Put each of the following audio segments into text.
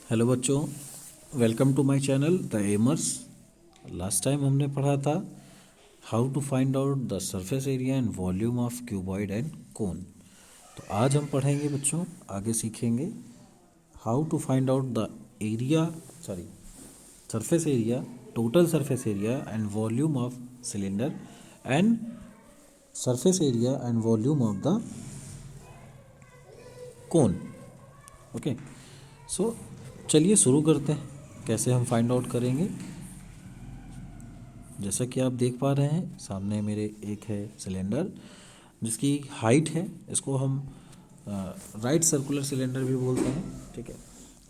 Hello बच्चों, welcome to my channel the aimers. Last time हमने पढ़ा था how to find out the surface area and volume of cuboid and cone. तो आज हम पढ़ेंगे बच्चों, आगे सीखेंगे how to find out the area surface area, total surface area and volume of cylinder and surface area and volume of the cone. Okay, so चलिए शुरू करते हैं। कैसे हम फाइंड आउट करेंगे? जैसा कि आप देख पा रहे हैं सामने मेरे एक है सिलेंडर जिसकी हाइट है, इसको हम राइट सर्कुलर सिलेंडर भी बोलते हैं। ठीक है,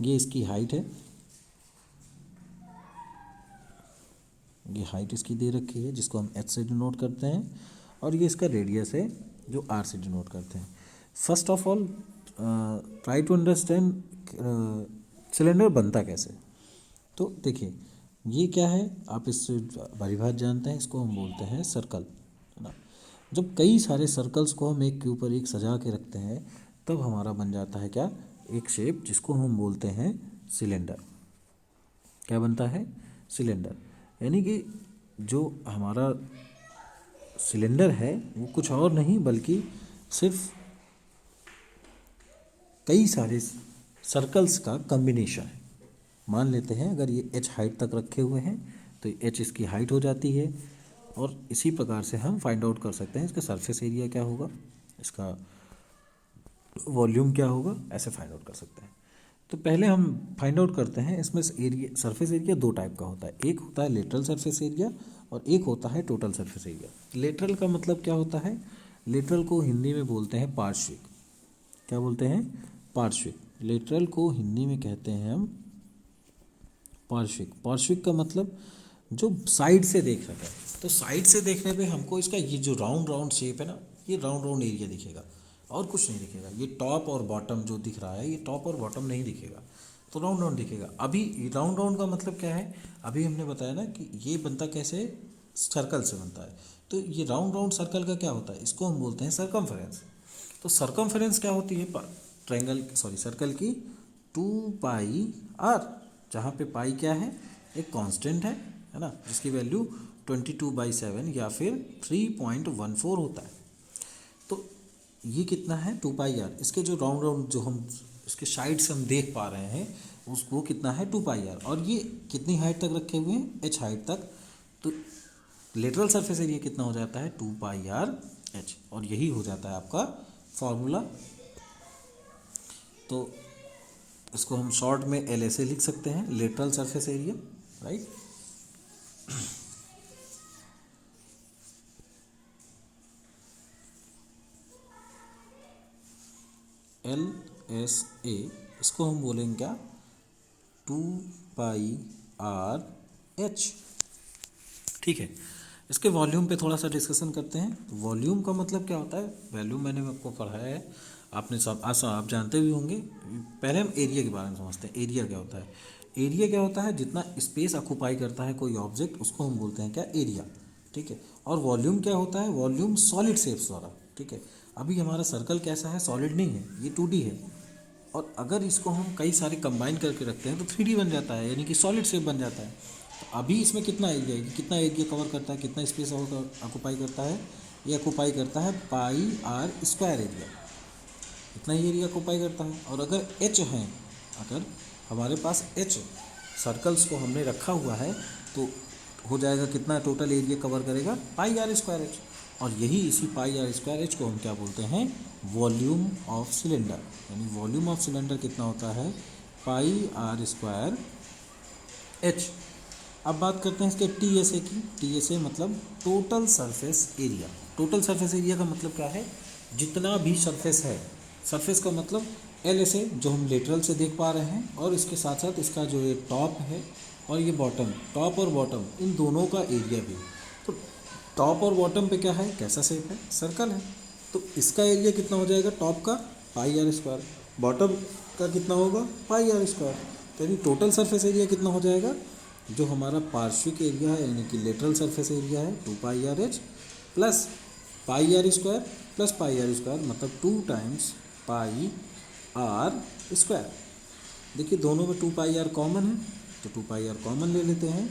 ये इसकी हाइट है, ये हाइट इसकी दे रखी है जिसको हम एच से डिनोट करते हैं, और ये इसका रेडियस है जो आर से डिनोट करते हैं। First of all try to understand cylinder बनता कैसे। तो देखिए, ये क्या है, आप इससे भली भात जानते हैं, इसको हम बोलते हैं सर्कल, है ना। जब कई सारे सर्कल्स को हम एक के ऊपर एक सजा के रखते हैं तब हमारा बन जाता है क्या, एक शेप जिसको हम बोलते हैं सिलेंडर। क्या बनता है? सिलेंडर। यानी कि जो हमारा सिलेंडर है वो कुछ और नहीं बल्कि सिर्फ कई सारे सर्कल्स का कॉम्बिनेशन है। मान लेते हैं अगर ये एच हाइट तक रखे हुए हैं तो एच इसकी हाइट हो जाती है, और इसी प्रकार से हम फाइंड आउट कर सकते हैं इसका सरफेस एरिया क्या होगा, इसका वॉल्यूम क्या होगा, ऐसे फाइंड आउट कर सकते हैं। तो पहले हम फाइंड आउट करते हैं, इसमें एरिया, सरफेस एरिया दो टाइप का होता है। एक होता है लेटरल सरफेस एरिया और एक होता है टोटल सरफेस एरिया। लेटरल का मतलब क्या होता है? लेटरल को हिंदी में बोलते हैं पार्श्विक। क्या बोलते हैं? पार्श्विक। लेटरल को हिंदी में कहते हैं हम पार्श्विक। पार्श्विक का मतलब जो साइड से देख रहा है, तो साइड से देखने पे हमको इसका ये जो राउंड राउंड शेप है ना, ये राउंड राउंड एरिया दिखेगा और कुछ नहीं दिखेगा। ये टॉप और बॉटम जो दिख रहा है, ये टॉप और बॉटम नहीं दिखेगा, तो राउंड राउंड दिखेगा। अभी राउंड राउंड का मतलब क्या है, अभी हमने बताया ना कि ये बनता कैसे, सर्कल से बनता है। तो ये राउंड राउंड सर्कल का क्या होता है, इसको हम बोलते हैं सरकमफेरेंस। तो सरकमफेरेंस क्या होती है? सर्कल की 2πr, जहाँ पे पाई क्या है, एक कांस्टेंट है ना, जिसकी वैल्यू 22/7 या फिर 3.14 होता है। तो ये कितना है, 2πr। इसके जो राउंड राउंड जो हम इसके साइड से हम देख पा रहे हैं उसको कितना है, 2πr। और ये कितनी हाइट तक रखे हुए हैं, एच हाइट तक। तो लेटरल सरफेस एरिया कितना हो जाता है, 2πr h, और यही हो जाता है आपका फॉर्मूला। तो इसको हम शॉर्ट में एल ऐसे लिख सकते हैं, lateral surface area, right. LSA, इसको हम बोलेंगे क्या, 2πr h। ठीक है, इसके वॉल्यूम पे थोड़ा सा डिस्कशन करते हैं। तो वॉल्यूम का मतलब क्या होता है, वॉल्यूम मैंने आपको पढ़ाया है, आपने सब आप जानते भी होंगे। पहले हम एरिया के बारे में समझते हैं। एरिया क्या होता है? एरिया क्या होता है, जितना स्पेस ऑक्यूपाई करता है कोई ऑब्जेक्ट, उसको हम बोलते हैं क्या, एरिया। ठीक है, और वॉल्यूम क्या होता है, वॉल्यूम सॉलिड शेप्स द्वारा। ठीक है, अभी हमारा सर्कल कैसा है, सॉलिड नहीं है, ये 2D है, और अगर इसको हम कई सारे कंबाइन करके रखते हैं तो 3D बन जाता है, यानी कि सॉलिड शेप बन जाता है। तो अभी इसमें कितना एरिया है, कितना एरिया कवर करता है, कितना स्पेस ऑक्यूपाई करता है, ये ऑक्यूपाई करता है πr² एरिया, इतना ही एरिया ऑक्यूपाई करता है। और अगर एच है, अगर हमारे पास एच सर्कल्स को हमने रखा हुआ है तो हो जाएगा कितना, टोटल एरिया कवर करेगा πr² h। और यही इसी πr² h को हम क्या बोलते हैं, वॉल्यूम ऑफ सिलेंडर। यानी वॉल्यूम ऑफ सिलेंडर कितना होता है, πr² h। अब बात करते हैं इसके TSA की। TSA मतलब total surface area. Total surface area का मतलब क्या है, जितना भी सरफेस है, सरफेस का मतलब LSA जो हम लेटरल से देख पा रहे हैं, और इसके साथ साथ इसका जो ये टॉप है और ये बॉटम, टॉप और बॉटम इन दोनों का एरिया भी। तो टॉप और बॉटम पे क्या है, कैसा शेप है, सर्कल है, तो इसका एरिया कितना हो जाएगा, टॉप का πr², बॉटम का कितना होगा, πr²। तो यानी टोटल सरफेस एरिया कितना हो जाएगा, जो हमारा पार्श्विक एरिया है यानी कि लेटरल सरफेस एरिया है 2πr h plus πr² plus πr², मतलब 2 टाइम्स πr²। देखिए दोनों में 2πr कॉमन है, तो 2πr कॉमन ले लेते हैं,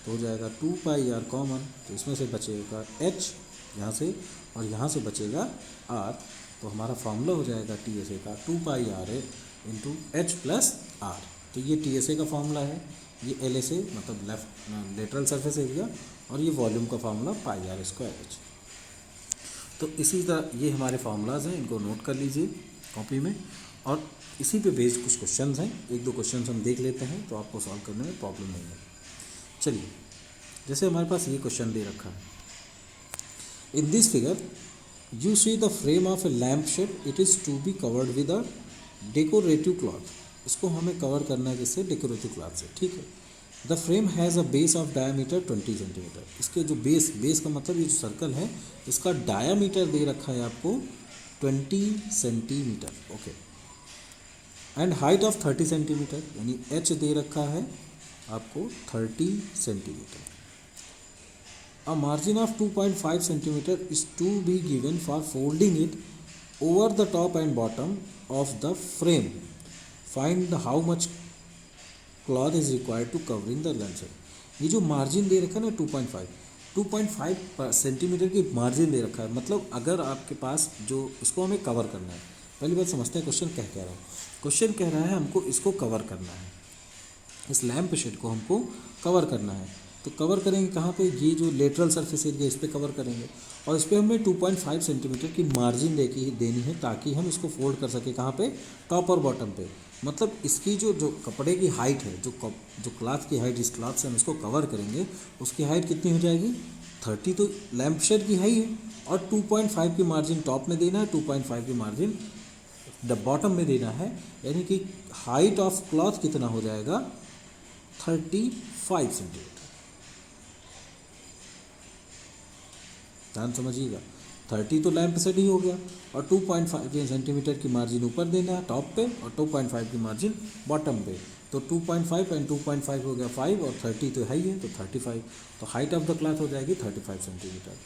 तो हो जाएगा 2πr कॉमन, तो इसमें से बचेगा h यहाँ से और यहाँ से बचेगा r, तो हमारा फॉर्मूला हो जाएगा TSA का 2πr into H plus are. तो ये TSA का फॉर्मूला है, ये LSA मतलब लेटरल सरफेस एरिया, और ये वॉल्यूम का फार्मूला πr²h। तो इसी तरह ये हमारे फार्मूलाज हैं, इनको नोट कर लीजिए कॉपी में, और इसी पे बेस्ड कुछ क्वेश्चंस हैं, एक दो क्वेश्चंस हम देख लेते हैं तो आपको सॉल्व करने में प्रॉब्लम नहीं है। चलिए, जैसे हमारे पास ये क्वेश्चन दे रखा है, in this figure you see the frame of a lamp shade, it is to be covered with a decorative cloth. इसको हमें कवर करना है किससे? डेकोरेटिव क्लॉथ से, ठीक है। The frame has a base of diameter 20 centimetre. इसके जो बेस का मतलब ये जो सर्कल है इसका डायामीटर दे रखा है आपको 20 centimetre, okay, and height of 30 centimetre, यानी h दे रखा है आपको 30 centimetre. A margin of 2.5 centimetre is to be given for folding it over the top and bottom of the frame. Find how much cloth is required to covering the lampshade. ये जो margin they रखा है ना 2.5 centimetre की margin they रखा है, मतलब अगर आपके पास जो इसको हमें कवर करना है, पहली बात समझते हैं क्वेश्चन कह रहा है। क्वेश्चन कह रहा है हमको इसको कवर करना है, इस लैम्प शेड को हमको कवर करना है, तो कवर करेंगे कहाँ पे? ये जो लेटरल सरफेस एरिया इस पर कवर करेंगे, और इस पर हमें 2.5 सेंटीमीटर की मार्जिन देनी है ताकि हम इसको फोल्ड कर सकें। कहाँ पे? टॉप और बॉटम पे। मतलब इसकी जो कपड़े की हाइट है, जो क्लॉथ की हाइट, इस क्लॉथ से हम इसको कवर करेंगे, उसकी हाइट कितनी हो जाएगी? 30 तो लैम्प शेड की हाई है, और 2.5 की मार्जिन टॉप में देना है, 2.5 की मार्जिन बॉटम में देना है, यानी कि हाइट ऑफ क्लॉथ कितना हो जाएगा? 35 सेंटीमीटर। ध्यान समझिएगा, 30 तो लैम्प सेट ही हो गया, और 2.5 सेंटीमीटर की मार्जिन ऊपर देना है टॉप पे, और 2.5 की मार्जिन बॉटम पे। तो 2.5 एंड 2.5 हो गया 5, और 30 तो है ही है, तो 35। तो हाइट ऑफ द क्लॉथ हो जाएगी 35 सेंटीमीटर।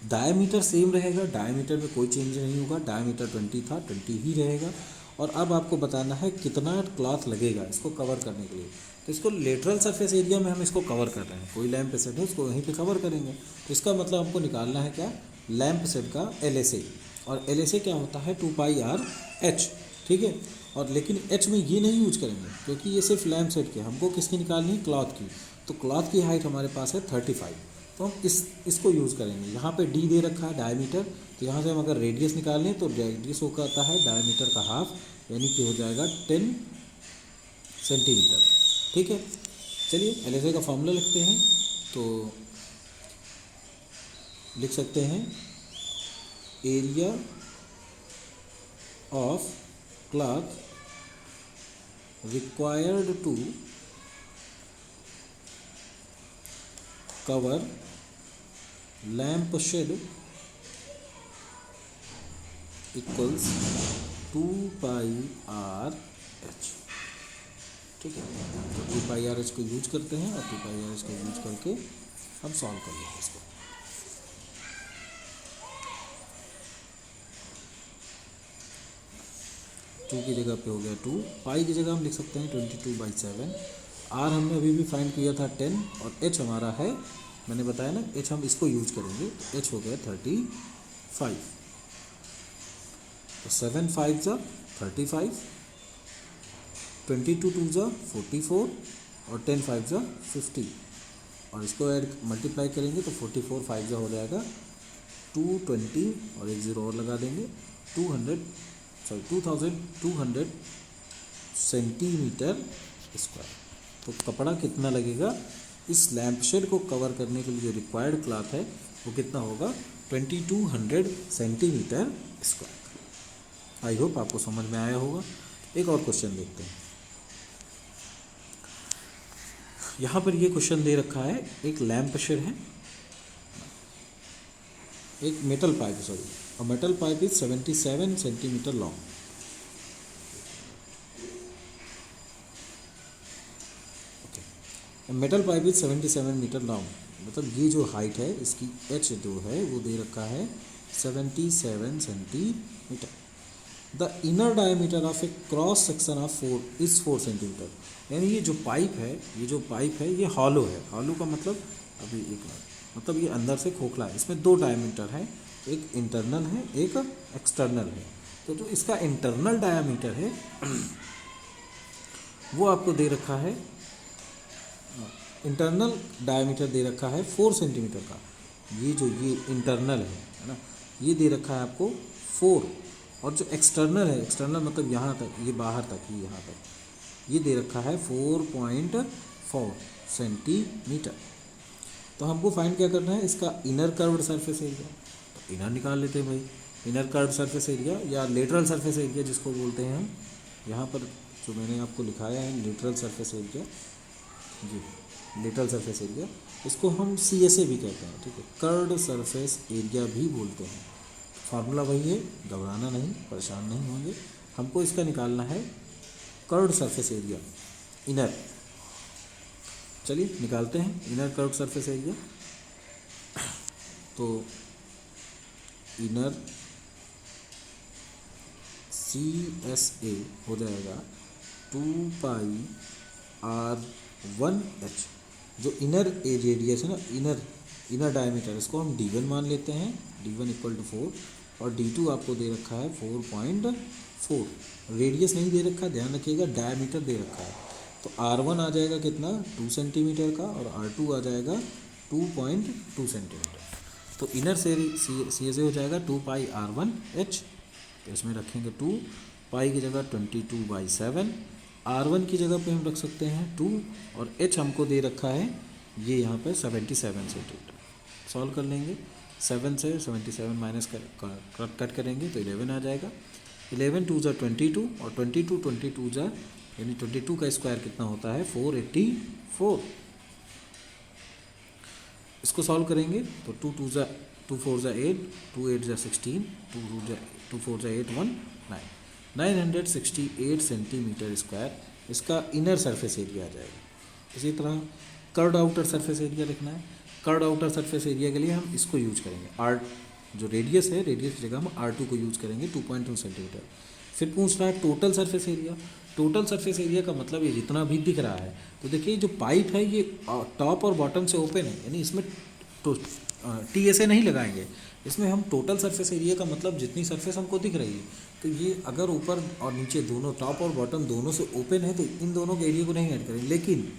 डायमीटर सेम रहेगा, डायमीटर में कोई चेंज नहीं होगा, डायमीटर 20 था, 20 ही रहेगा। और अब आपको बताना है कितना क्लॉथ लगेगा इसको कवर करने के लिए। तो इसको लेटरल सरफेस एरिया में हम इसको कवर कर रहे हैं, कोई लैम्प सेट है उसको वहीं पे कवर करेंगे, तो इसका मतलब हमको निकालना है क्या? लैम्प सेट का LSA, और LSA क्या होता है? 2πr/h, ठीक है। और लेकिन h में ये नहीं यूज करेंगे क्योंकि ये सिर्फ लैम्प सेट के, हमको किसकी निकालनी है? क्लॉथ की। तो क्लॉथ की हाइट हमारे पास है 35, तो हम इसको यूज़ करेंगे। यहाँ पे d दे रखा है डायमीटर, तो यहाँ से हम अगर रेडियस निकाल लें तो रेडियस होकर आता है डायमीटर का हाफ, यानी कि हो जाएगा 10 सेंटीमीटर, ठीक है। चलिए LSA का फॉर्मूला लिखते हैं, तो लिख सकते हैं area of cloth required to cover lamp shade equals 2πr/h, ठीक है। तो 2πr/h को यूज करते हैं, और 2πr/h को यूज करके हम सॉल्व कर लेंगे इसको। टू की जगह पे हो गया 2, पाई की जगह हम लिख सकते हैं 22/7। आर हमने अभी भी फाइंड किया था 10, और एच हमारा है, मैंने बताया ना, एच हम इसको यूज करेंगे, तो एच हो गया 35। तो 7 5 जा 35, 22 2 जा 44, और 10 5 जा 50, और इसको ऐड मल्टीप्लाई करेंगे तो 44 5 जा हो जाएगा 220, और एक ज़ीरो और लगा देंगे, 2200 सेंटीमीटर स्क्वायर। तो कपड़ा कितना लगेगा? इस लैम्प शेड को कवर करने के लिए जो रिक्वायर्ड क्लॉथ है वो कितना होगा? 2200 सेंटीमीटर स्क्वायर। आई होप आपको समझ में आया होगा। एक और क्वेश्चन देखते हैं। यहाँ पर ये क्वेश्चन दे रखा है, एक लैम्प शेड है, एक metal pipe, sorry, a metal pipe is 77 centimetre long. Okay, metal pipe is 77 metre long, मतलब ये जो हाइट है इसकी h जो है वो दे रखा है 77 centimetre. The inner diameter of A cross section of 4 centimetre. यानी ये जो पाइप है ये हॉलो है। हॉलो का मतलब, अभी एक मिनट, मतलब ये अंदर से खोखला है। इसमें 2 डायमीटर है, एक इंटरनल है, एक एक्सटर्नल है। तो जो इसका इंटरनल डायमीटर है वो आपको दे रखा है, इंटरनल डायमीटर दे रखा है 4 सेंटीमीटर का। ये इंटरनल है ना, ये दे रखा है आपको 4। और जो एक्सटर्नल है, एक्सटर्नल मतलब यहाँ तक, ये बाहर तक, ये यहाँ तक, ये दे रखा है 4.4 सेंटीमीटर। तो हमको फाइंड क्या करना है, इसका इनर कर्व्ड सरफेस एरिया। तो इनर निकाल लेते हैं भाई, इनर कर्व्ड सरफेस एरिया या लेटरल सरफेस एरिया जिसको बोलते हैं हम। यहाँ पर जो मैंने आपको लिखाया है लेटरल सरफेस एरिया, जी लेटरल सरफेस एरिया, इसको हम CSA भी कहते हैं, ठीक है, कर्व्ड सरफेस एरिया भी बोलते हैं। फार्मूला वही है, घबराना नहीं, परेशान नहीं होंगे। हमको इसका निकालना है कर्व्ड सरफेस एरिया, इनर। चलिए निकालते हैं इनर कर्व्ड सरफेस एरिया। तो इनर CSA हो जाएगा 2πr1h। जो इनर रेडियस है ना, इनर डायमीटर, इसको हम D1 मान लेते हैं, D1 इक्वल टू 4, और D2 आपको दे रखा है 4.4। रेडियस नहीं दे रखा, ध्यान रखिएगा, डायमीटर दे रखा है। तो R1 आ जाएगा कितना, 2 सेंटीमीटर का, और R2 आ जाएगा 2.2 सेंटीमीटर। तो इनर से CSA हो जाएगा 2πr1h। तो इसमें रखेंगे 2, पाई की जगह 22/7, R1 की जगह पे हम रख सकते हैं 2, और H हमको दे रखा है ये यहाँ पे 77 सेंटीमीटर। सॉल्व कर लेंगे, 7 से 77 माइनस कट करेंगे तो 11 आ जाएगा। 11 2 जा 22, और 22 जा, यानी 22 का स्क्वायर कितना होता है, 484। इसको सॉल्व करेंगे तो 2 4 जा 8, 2 8 जा 16, 2 4 जा 8 1 9, 968 सेंटीमीटर स्क्वायर इसका इनर सरफेस एरिया आ जाएगा। इसी तरह कर्व्ड आउटर सरफेस एरिया लिखना है। कर्व्ड आउटर सरफेस एरिया के लिए हम इसको यूज करेंगे, जो रेडियस है, रेडियस की जगह हम R2 को यूज करेंगे, 2.2 सेंटीमीटर। फिर पूछ रहा है total surface area. Total surface area का मतलब ये जितना भी दिख रहा है, तो देखिए जो पाइप है ये टॉप और बॉटम से ओपन है, यानी इसमें TSA नहीं लगाएंगे। इसमें हम टोटल सरफेस एरिया का मतलब जितनी सरफेस हमको दिख रही है, तो ये अगर ऊपर और नीचे दोनों, टॉप और बॉटम दोनों से ओपन है, तो इन दोनों के एरिया को नहीं ऐड करेंगे। लेकिन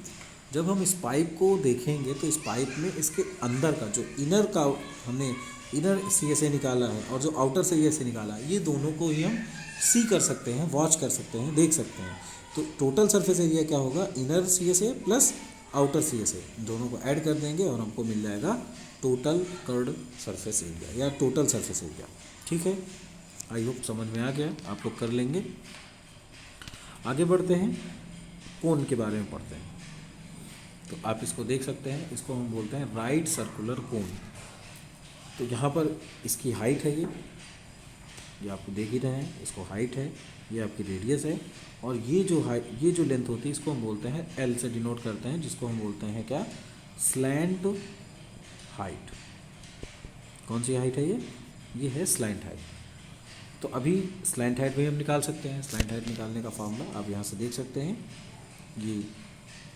जब हम इस पाइप को देखेंगे तो इस पाइप में इसके अंदर का जो इनर का हमने इनर CSA निकाला है और जो आउटर CSA निकाला है, ये दोनों को ही हम सी कर सकते हैं, वॉच कर सकते हैं, देख सकते हैं। तो टोटल सरफेस एरिया क्या होगा, inner CSA plus outer CSA, दोनों को ऐड कर देंगे और हमको मिल जाएगा टोटल कर्व्ड सरफेस एरिया या टोटल सरफेस एरिया। ठीक है, आई होप समझ में आ गया, आप लोग कर लेंगे। आगे बढ़ते हैं, कोन के बारे में पढ़ते हैं। तो आप इसको देख सकते हैं, इसको हम बोलते हैं राइट सर्कुलर कोन। तो यहाँ पर इसकी हाइट है, ये आपको देख ही रहे हैं, इसको हाइट है, ये आपकी रेडियस है, और ये जो लेंथ होती है इसको हम बोलते हैं, L से डिनोट करते हैं, जिसको हम बोलते हैं क्या, स्लैंट हाइट। कौन सी हाइट है ये है स्लैंट हाइट। तो अभी स्लैंट हाइट भी हम निकाल सकते हैं। स्लैंट हाइट निकालने का फॉर्मूला आप यहाँ से देख सकते हैं। ये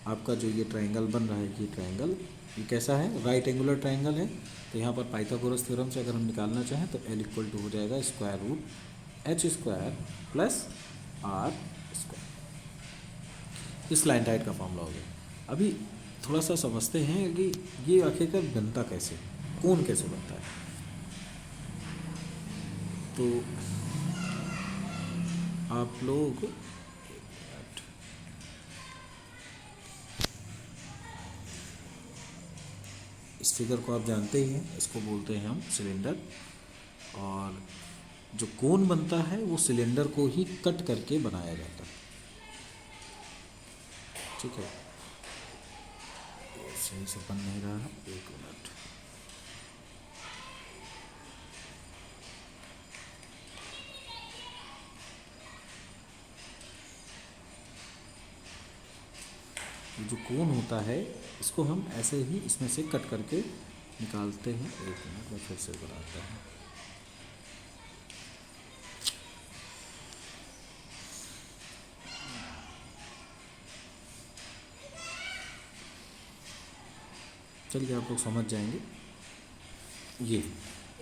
आपका जो ये ट्रायंगल बन रहा है, ये ट्रायंगल ये कैसा है, राइट एंगुलर ट्रायंगल है। तो यहाँ पर पाइथागोरस थ्योरम से अगर हम निकालना चाहें तो L इक्वल टू हो जाएगा square root H square plus R square. इस स्लैंट हाइट का फॉर्मूला हो गया। अभी थोड़ा सा समझते हैं कि ये आखिरकार बनता कैसे, कोन कैसे बनता है। तो आप लोग इस फिगर को आप जानते ही हैं, इसको बोलते हैं हम सिलेंडर, और जो कोन बनता है वो सिलेंडर को ही कट करके बनाया जाता है। ठीक है, सही से बन नहीं रहा, एक मिनट। जो कोन होता है इसको हम ऐसे ही इसमें से कट करके निकालते हैं। एक मिनट में फिर से बनाते हैं। चलिए आप लोग समझ जाएंगे। ये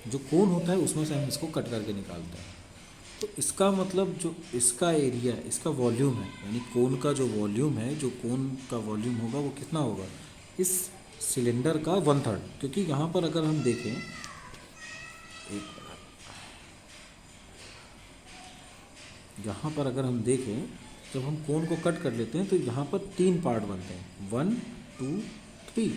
जो कोन होता है उसमें से हम इसको कट करके निकालते हैं। तो इसका मतलब जो इसका एरिया, इसका वॉल्यूम है, यानी कोन का जो वॉल्यूम है, जो कोन का वॉल्यूम होगा वो कितना होगा, इस सिलेंडर का 1/3। क्योंकि यहाँ पर अगर हम देखें, एक यहाँ पर अगर हम देखें, जब हम कोन को कट कर लेते हैं तो यहाँ पर 3 पार्ट बनते हैं, 1 2 3।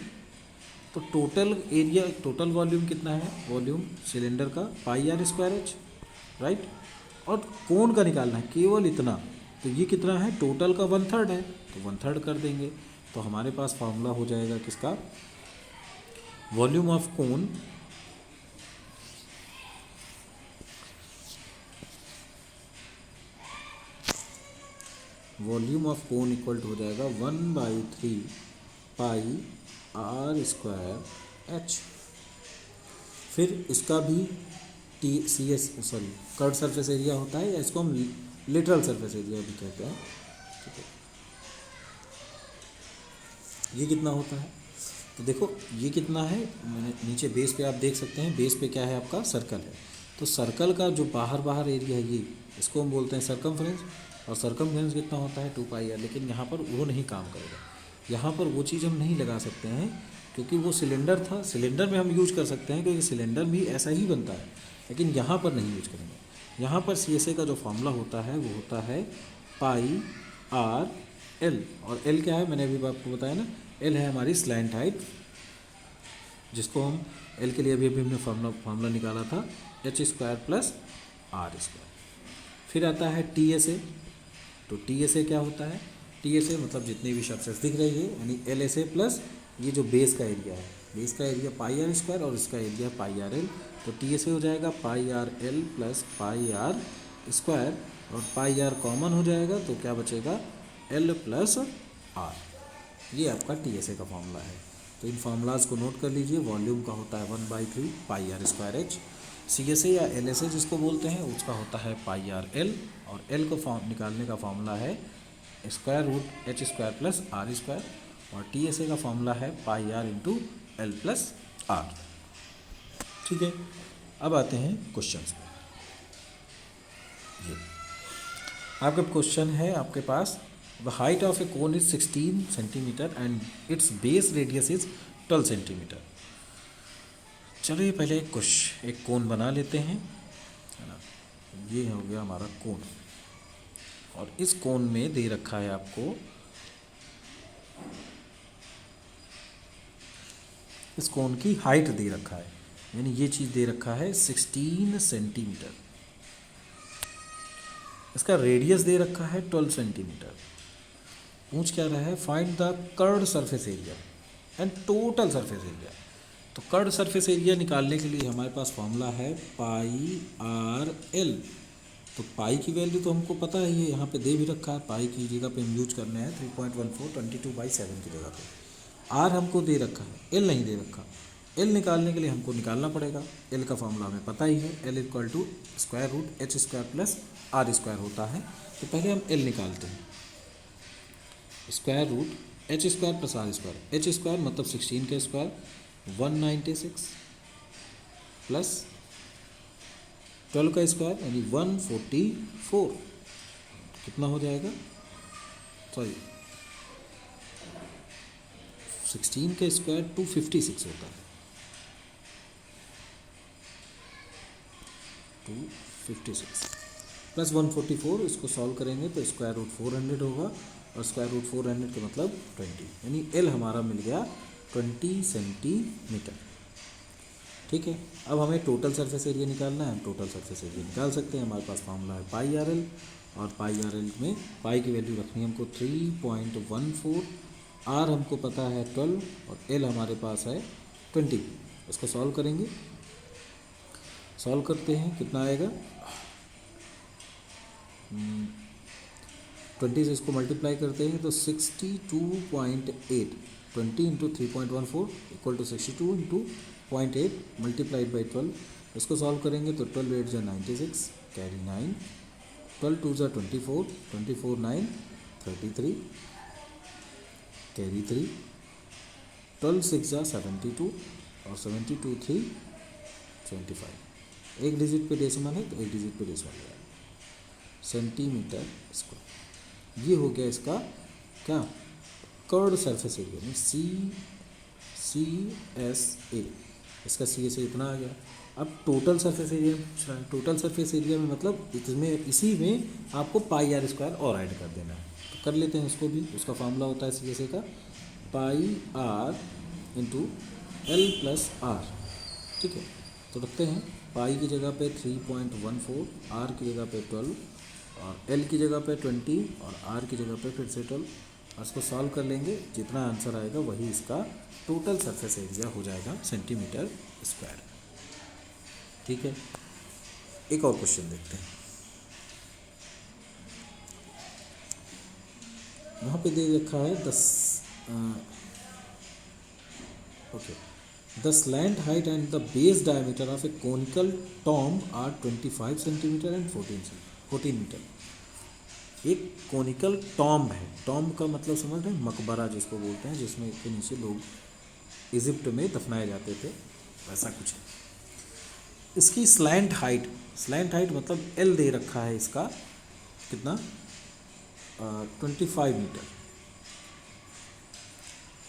तो टोटल एरिया, टोटल वॉल्यूम कितना है, वॉल्यूम सिलेंडर का πr²h, राइट। और कोन का निकालना है केवल इतना, तो ये कितना है, टोटल का 1/3 है, तो 1/3 कर देंगे। तो हमारे पास फार्मूला हो जाएगा किसका, volume of cone equal to हो जाएगा 1/3 πr²h। फिर इसका भी कर्व सरफेस एरिया होता है, या इसको हम लिटरल सरफेस एरिया भी कहते हैं, ठीक है। ये कितना होता है, तो देखो ये कितना है, मैंने नीचे बेस पे आप देख सकते हैं, बेस पे क्या है आपका, सर्कल है। तो सर्कल का जो बाहर एरिया है ये, इसको हम बोलते हैं सरकमफ्रेंस, और सरकमफ्रेंस कितना होता है 2πr। लेकिन यहाँ पर वो नहीं काम करेगा, यहाँ पर वो चीज़ हम नहीं लगा सकते हैं, क्योंकि वो सिलेंडर था। सिलेंडर में हम यूज कर सकते हैं क्योंकि सिलेंडर भी ऐसा ही बनता है, लेकिन यहाँ पर नहीं यूज करेंगे। यहाँ पर CSA का जो फॉर्मूला होता है वो होता है πr_l, और L क्या है, मैंने अभी आपको बताया ना, L है हमारी स्लैंट हाइट, जिसको हम L के लिए अभी हमने फार्मूला निकाला था h² + r²। फिर आता है TSA। तो TSA क्या होता है, TSA मतलब जितनी भी सरफेस दिख रही है, यानी LSA प्लस ये जो बेस का एरिया है, बेस का एरिया πr² और इसका एरिया πrl। तो TSA हो जाएगा πrl + πr², और πr कॉमन हो जाएगा तो क्या बचेगा, l + r। ये आपका TSA का फॉर्मूला है। तो इन फार्मूलाज को नोट कर लीजिए। वॉल्यूम का होता है 1/3 πr²h। CSA या LSA जिसको बोलते हैं उसका होता है πrl, और L को निकालने का फॉर्मूला है √h² + r², और TSA का फॉर्मूला है πr × l + r। ठीक है, अब आते हैं क्वेश्चंस पे। ये आपका क्वेश्चन है आपके पास, the height of a cone is 16 centimetre and its base radius is 12 centimetre. चलिए पहले एक कोन बना लेते हैं, है ना। ये हो गया हमारा कोन, और इस कोन में दे रखा है आपको, इस कोन की हाइट दे रखा है, यानी ये चीज़ दे रखा है 16 सेंटीमीटर। इसका रेडियस दे रखा है 12 सेंटीमीटर। पूछ क्या रहा है, find the curved surface area and total surface area. तो कर्व्ड सरफेस एरिया निकालने के लिए हमारे पास फॉर्मूला है πrl। तो पाई की वैल्यू तो हमको पता ही है, यहाँ पे दे भी रखा है, पाई की जगह पे हम यूज करने हैं 3.14 22/7 की जगह पे। आर हमको दे रखा है, एल नहीं दे रखा। एल निकालने के लिए हमको निकालना पड़ेगा, एल का फॉर्मूला हमें पता ही है, L = √h² + r² होता है। तो पहले हम एल निकालते हैं, √h² + r²। h² मतलब 16 का स्क्वायर, 196 प्लस 12 का स्क्वायर यानी 144। कितना हो जाएगा, सॉरी 16 का स्क्वायर 256 होता है, 256 प्लस 144। इसको सॉल्व करेंगे तो √400 होगा, और √400 का मतलब 20, यानी L हमारा मिल गया 20 सेंटीमीटर। ठीक है, अब हमें टोटल सरफेस एरिया निकालना है। हम टोटल सरफेस एरिया निकाल सकते हैं, हमारे पास फार्मूला है πrl, और πrl में पाई की वैल्यू रखनी है हमको 3.14, r हमको पता है 12, और l हमारे पास है 20। इसको सॉल्व करेंगे, सॉल्व करते हैं, कितना आएगा, 20 से इसको मल्टीप्लाई करते हैं तो 62.8, 20 × 3.14 = 62 × 0.8 मल्टीप्लाइड बाई 12। इसको सॉल्व करेंगे तो 12 8 × 96, कैरी 9, 12 2 × 24, 24 9 33, कैरी 3, 12 6 जा 72 और 72 3 25। एक डिजिट पे डेसिमल है तो एक डिजिट पे डेसिमल है, सेंटीमीटर स्क्वायर। ये हो गया इसका क्या, कर्ड सरफेस एरिया में CSA, इसका CSA इतना आ गया। अब टोटल सरफेस एरिया पूछ रहा है, टोटल सरफेस एरिया में मतलब इसमें इसी में आपको पाई आर स्क्वायर और ऐड कर देना है, तो कर लेते हैं उसको भी। उसका फार्मूला होता है CSA का pi r into l plus r, ठीक है। तो रखते हैं पाई की जगह पे 3.14, आर की जगह पे 12 और एल की जगह पे 20 और आर की जगह पे फिर से 12। और इसको सॉल्व कर लेंगे, जितना आंसर आएगा वही इसका टोटल सरफेस एरिया हो जाएगा सेंटीमीटर स्क्वायर, ठीक है। एक और क्वेश्चन देखते हैं। वहाँ पे दे रखा है the slant height and the base diameter of a conical tomb are 25 centimetre and 14 metre. एक कोनिकल टॉम्ब है, टॉम्ब का मतलब समझ रहे हैं, मकबरा जिसको बोलते हैं, जिसमें के नीचे लोग इजिप्ट में दफनाए जाते थे, वैसा कुछ है। इसकी स्लैंट हाइट मतलब एल दे रखा है इसका कितना, 25 मीटर।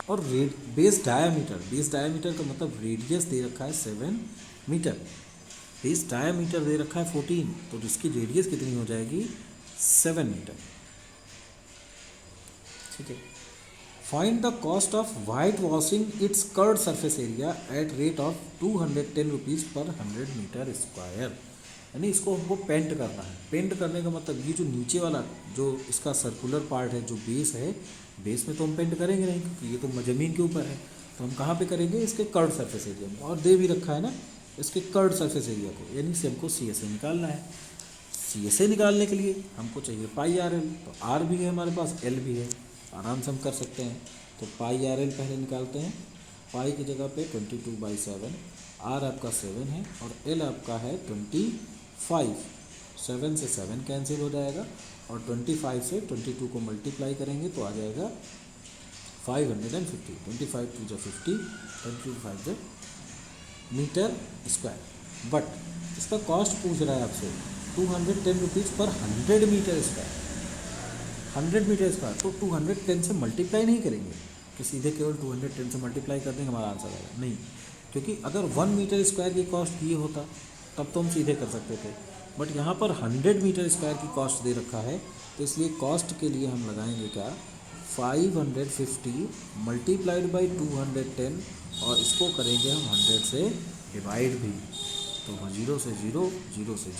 और बेस डायामीटर का मतलब रेडियस दे रखा है 7 मीटर, बेस डायामीटर दे रखा है 14, तो इसकी रेडियस कितनी हो जाएगी 7 मीटर, ठीक है। Find the cost of white washing it's curved surface area at rate of 210 rupees पर 100 मीटर स्क्वायर। यानी इसको हमको पेंट करना है। पेंट करने का मतलब ये जो नीचे वाला जो इसका सर्कुलर पार्ट है, जो बेस है, बेस में तो हम पेंट करेंगे नहीं क्योंकि ये तो ज़मीन के ऊपर है, तो हम कहाँ पे करेंगे, इसके कर्ड सरफेस एरिया में। और दे भी रखा है ना इसके कर्ड सरफेस एरिया को, यानी से हमको CSA निकालना है। CSA निकालने के लिए हमको चाहिए पाई आर एल, तो आर भी है हमारे पास, एल भी है, आराम से हम कर सकते हैं। तो पाई आर एल पहले निकालते हैं। पाई की जगह पे 22/7, आर आपका 7 है और एल आपका है 25। 7 से 7 कैंसिल हो जाएगा और 25 से 22 को मल्टीप्लाई करेंगे तो आ जाएगा 550। 25 टू 50, 25 मीटर स्क्वायर। बट इसका कॉस्ट पूछ रहा है आपसे 210 रुपीज़ पर 100 मीटर स्क्वायर। 100 मीटर स्क्वायर तो 210 से मल्टीप्लाई नहीं करेंगे कि सीधे केवल 210 से मल्टीप्लाई कर देंगे हमारा आंसर आएगा, नहीं। क्योंकि अगर 1 मीटर स्क्वायर की कॉस्ट ये होता तब तो हम सीधे कर सकते थे, बट यहाँ पर 100 मीटर स्क्वायर की कॉस्ट दे रखा है, तो इसलिए कॉस्ट के लिए हम लगाएंगे क्या, 550 मल्टीप्लाइड बाई 210 और इसको करेंगे हम 100 से डिवाइड भी, तो 0 से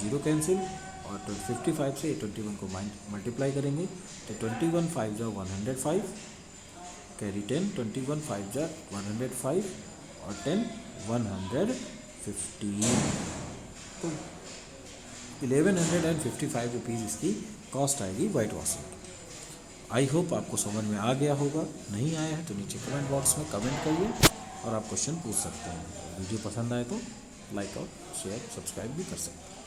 0 कैंसिल और 55 से 21 को मल्टीप्लाई करेंगे तो 21 5 जा 105, कैरी 10, 21 5 जा 105 और 10 115, तो 1155 रुपीज़ इसकी कॉस्ट आएगी वाइट वॉशिंग। आई होप आपको समझ में आ गया होगा। नहीं आया है तो नीचे कमेंट बॉक्स में कमेंट करिए और आप क्वेश्चन पूछ सकते हैं। वीडियो पसंद आए तो लाइक और शेयर सब्सक्राइब भी कर सकते हैं।